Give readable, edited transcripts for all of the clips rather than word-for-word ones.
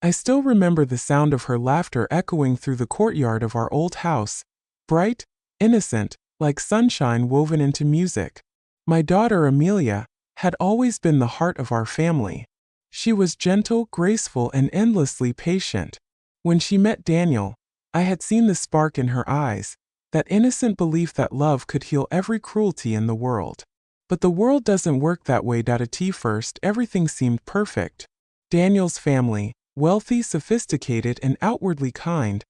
I still remember the sound of her laughter echoing through the courtyard of our old house, bright, innocent, like sunshine woven into music. My daughter Amelia had always been the heart of our family. She was gentle, graceful, and endlessly patient. When she met Daniel, I had seen the spark in her eyes, that innocent belief that love could heal every cruelty in the world. But the world doesn't work that way. At first, everything seemed perfect. Daniel's family, wealthy, sophisticated, and outwardly kind,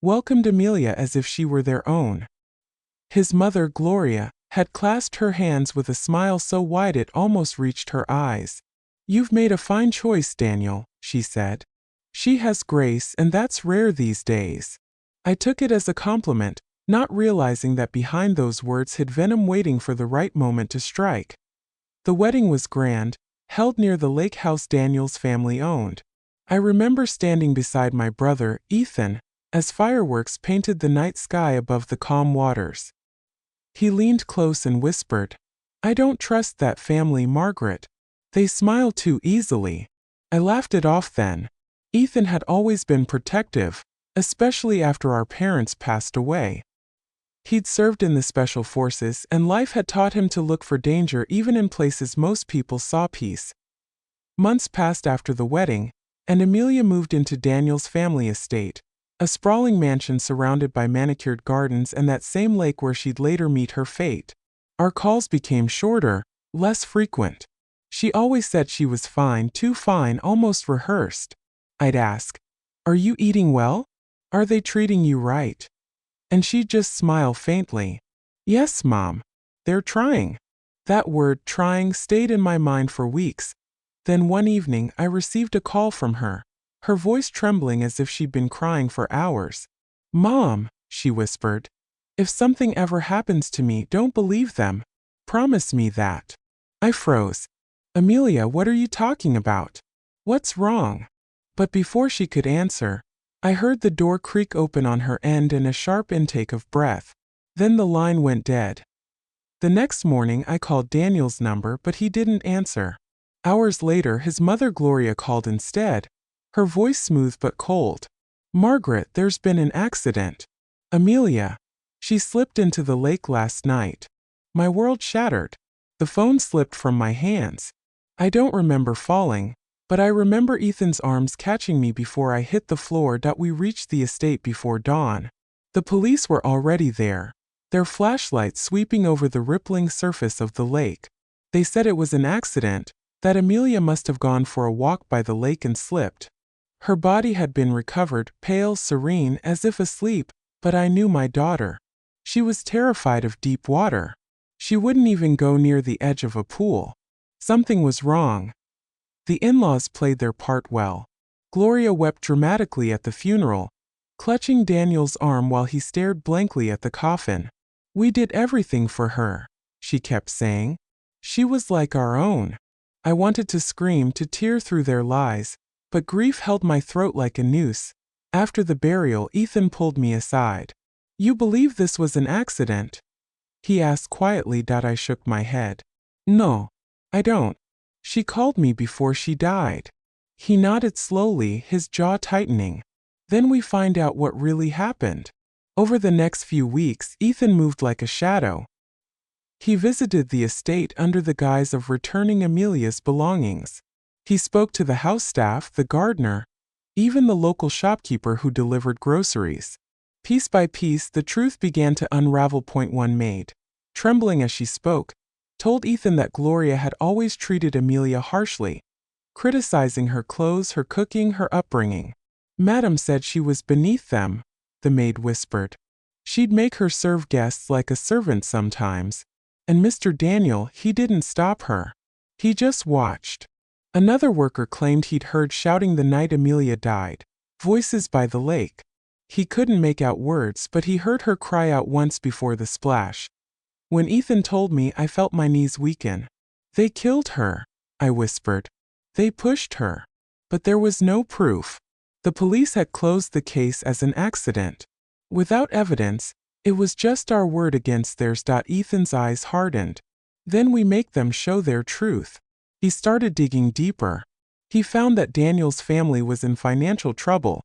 welcomed Amelia as if she were their own. His mother, Gloria, had clasped her hands with a smile so wide it almost reached her eyes. "You've made a fine choice, Daniel," she said. "She has grace, and that's rare these days." I took it as a compliment, not realizing that behind those words hid venom waiting for the right moment to strike. The wedding was grand, held near the lake house Daniel's family owned. I remember standing beside my brother, Ethan, as fireworks painted the night sky above the calm waters. He leaned close and whispered, "I don't trust that family, Margaret. They smile too easily." I laughed it off then. Ethan had always been protective, especially after our parents passed away. He'd served in the special forces, and life had taught him to look for danger even in places most people saw peace. Months passed after the wedding, and Amelia moved into Daniel's family estate, a sprawling mansion surrounded by manicured gardens and that same lake where she'd later meet her fate. Our calls became shorter, less frequent. She always said she was fine, too fine, almost rehearsed. I'd ask, "Are you eating well? Are they treating you right?" And she'd just smile faintly. "Yes, Mom. They're trying." That word, trying, stayed in my mind for weeks. Then one evening I received a call from her, her voice trembling as if she'd been crying for hours. "Mom," she whispered, "if something ever happens to me, don't believe them. Promise me that." I froze. "Amelia, what are you talking about? What's wrong?" But before she could answer, I heard the door creak open on her end and a sharp intake of breath. Then the line went dead. The next morning I called Daniel's number, but he didn't answer. Hours later, his mother Gloria called instead, her voice smooth but cold. "Margaret, there's been an accident. Amelia. She slipped into the lake last night." My world shattered. The phone slipped from my hands. I don't remember falling, but I remember Ethan's arms catching me before I hit the floor. We reached the estate before dawn. The police were already there, their flashlights sweeping over the rippling surface of the lake. They said it was an accident, that Amelia must have gone for a walk by the lake and slipped. Her body had been recovered, pale, serene, as if asleep, but I knew my daughter. She was terrified of deep water. She wouldn't even go near the edge of a pool. Something was wrong. The in-laws played their part well. Gloria wept dramatically at the funeral, clutching Daniel's arm while he stared blankly at the coffin. "We did everything for her," she kept saying. "She was like our own." I wanted to scream, to tear through their lies, but grief held my throat like a noose. After the burial, Ethan pulled me aside. "You believe this was an accident?" he asked quietly. I shook my head. "No, I don't. She called me before she died." He nodded slowly, his jaw tightening. "Then we find out what really happened." Over the next few weeks, Ethan moved like a shadow. He visited the estate under the guise of returning Amelia's belongings. He spoke to the house staff, the gardener, even the local shopkeeper who delivered groceries. Piece by piece, the truth began to unravel. One maid, trembling as she spoke, told Ethan that Gloria had always treated Amelia harshly, criticizing her clothes, her cooking, her upbringing. "Madam said she was beneath them," the maid whispered. "She'd make her serve guests like a servant sometimes. And Mr. Daniel, he didn't stop her. He just watched." Another worker claimed he'd heard shouting the night Amelia died, voices by the lake. He couldn't make out words, but he heard her cry out once before the splash. When Ethan told me, I felt my knees weaken. "They killed her," I whispered. "They pushed her." But there was no proof. The police had closed the case as an accident. Without evidence, it was just our word against theirs. Ethan's eyes hardened. "Then we make them show their truth." He started digging deeper. He found that Daniel's family was in financial trouble.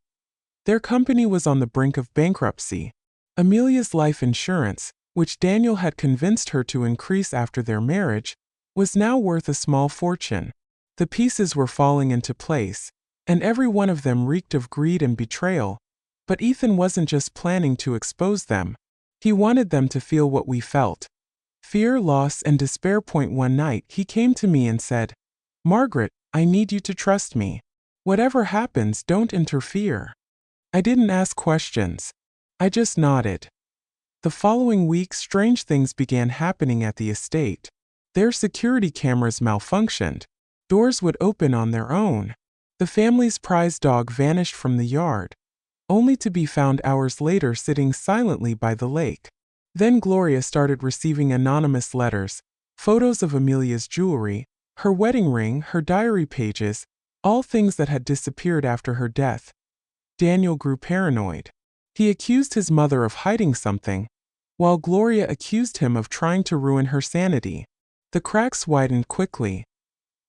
Their company was on the brink of bankruptcy. Amelia's life insurance, which Daniel had convinced her to increase after their marriage, was now worth a small fortune. The pieces were falling into place, and every one of them reeked of greed and betrayal. But Ethan wasn't just planning to expose them. He wanted them to feel what we felt. Fear, loss, and despair. One night he came to me and said, "Margaret, I need you to trust me. Whatever happens, don't interfere." I didn't ask questions. I just nodded. The following week, strange things began happening at the estate. Their security cameras malfunctioned. Doors would open on their own. The family's prized dog vanished from the yard, only to be found hours later sitting silently by the lake. Then Gloria started receiving anonymous letters, photos of Amelia's jewelry, her wedding ring, her diary pages, all things that had disappeared after her death. Daniel grew paranoid. He accused his mother of hiding something, while Gloria accused him of trying to ruin her sanity. The cracks widened quickly.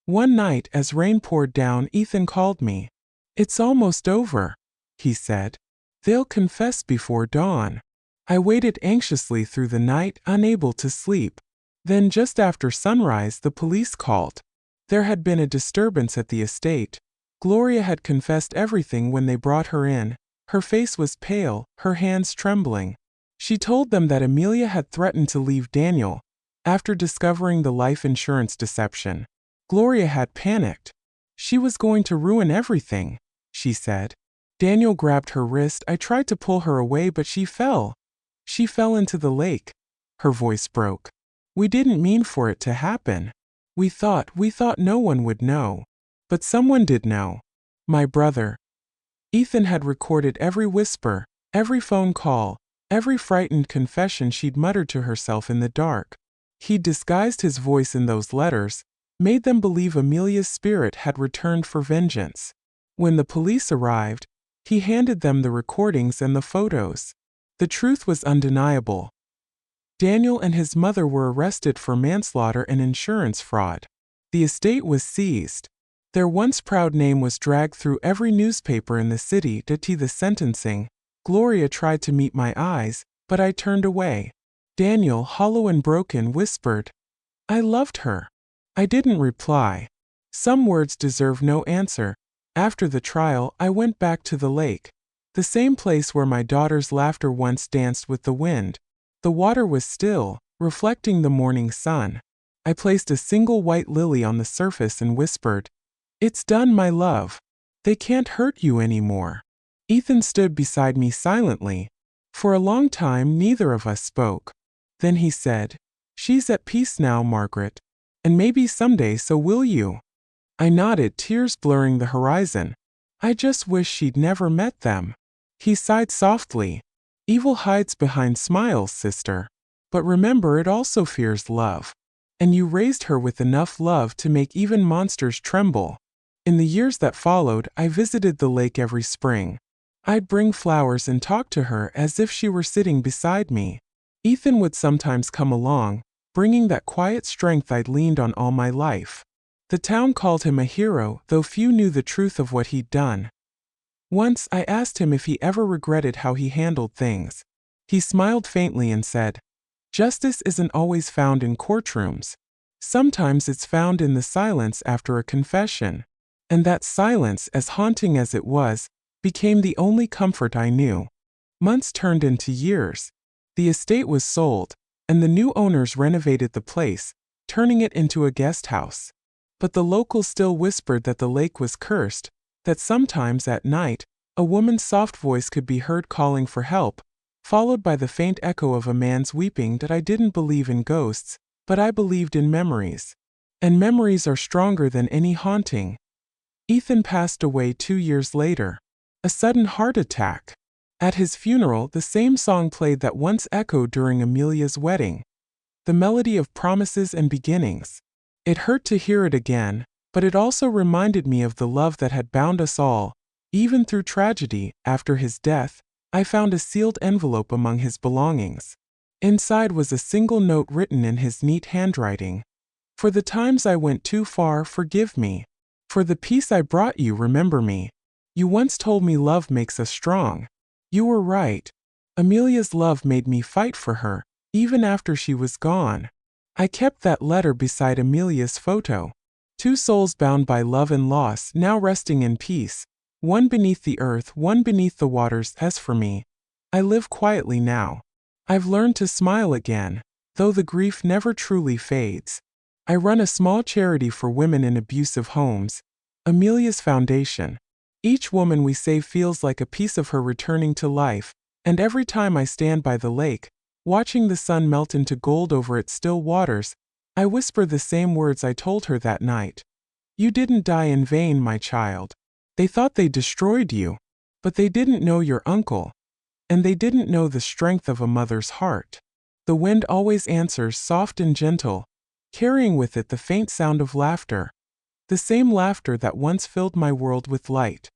One night, as rain poured down, Ethan called me. "It's almost over," he said. "They'll confess before dawn." I waited anxiously through the night, unable to sleep. Then, just after sunrise, the police called. There had been a disturbance at the estate. Gloria had confessed everything when they brought her in. Her face was pale, her hands trembling. She told them that Amelia had threatened to leave Daniel after discovering the life insurance deception. Gloria had panicked. She was going to ruin everything, she said. Daniel grabbed her wrist. I tried to pull her away, but she fell. She fell into the lake. Her voice broke. "We didn't mean for it to happen. We thought no one would know. But someone did know. My brother." Ethan had recorded every whisper, every phone call, every frightened confession she'd muttered to herself in the dark. He'd disguised his voice in those letters, made them believe Amelia's spirit had returned for vengeance. When the police arrived, he handed them the recordings and the photos. The truth was undeniable. Daniel and his mother were arrested for manslaughter and insurance fraud. The estate was seized. Their once proud name was dragged through every newspaper in the city. To the sentencing, Gloria tried to meet my eyes, but I turned away. Daniel, hollow and broken, whispered, "I loved her." I didn't reply. Some words deserve no answer. After the trial, I went back to the lake, the same place where my daughter's laughter once danced with the wind. The water was still, reflecting the morning sun. I placed a single white lily on the surface and whispered, "It's done, my love. They can't hurt you anymore." Ethan stood beside me silently. For a long time, neither of us spoke. Then he said, "She's at peace now, Margaret. And maybe someday so will you." I nodded, tears blurring the horizon. "I just wish she'd never met them." He sighed softly. "Evil hides behind smiles, sister. But remember, it also fears love. And you raised her with enough love to make even monsters tremble." In the years that followed, I visited the lake every spring. I'd bring flowers and talk to her as if she were sitting beside me. Ethan would sometimes come along, bringing that quiet strength I'd leaned on all my life. The town called him a hero, though few knew the truth of what he'd done. Once I asked him if he ever regretted how he handled things. He smiled faintly and said, "Justice isn't always found in courtrooms. Sometimes it's found in the silence after a confession." And that silence, as haunting as it was, became the only comfort I knew. Months turned into years. The estate was sold, and the new owners renovated the place, turning it into a guest house. But the locals still whispered that the lake was cursed, that sometimes at night, a woman's soft voice could be heard calling for help, followed by the faint echo of a man's weeping. That I didn't believe in ghosts, but I believed in memories. And memories are stronger than any haunting. Ethan passed away 2 years later. A sudden heart attack. At his funeral, the same song played that once echoed during Amelia's wedding. The melody of promises and beginnings. It hurt to hear it again, but it also reminded me of the love that had bound us all, even through tragedy. After his death, I found a sealed envelope among his belongings. Inside was a single note written in his neat handwriting. "For the times I went too far, forgive me. For the peace I brought you, remember me. You once told me love makes us strong. You were right. Amelia's love made me fight for her, even after she was gone. I kept that letter beside Amelia's photo. Two souls bound by love and loss, now resting in peace. One beneath the earth, one beneath the waters. As for me, I live quietly now. I've learned to smile again, though the grief never truly fades. I run a small charity for women in abusive homes, Amelia's Foundation. Each woman we save feels like a piece of her returning to life, and every time I stand by the lake, watching the sun melt into gold over its still waters, I whisper the same words I told her that night. You didn't die in vain, my child. They thought they destroyed you, but they didn't know your uncle, and they didn't know the strength of a mother's heart. The wind always answers, soft and gentle, carrying with it the faint sound of laughter, the same laughter that once filled my world with light.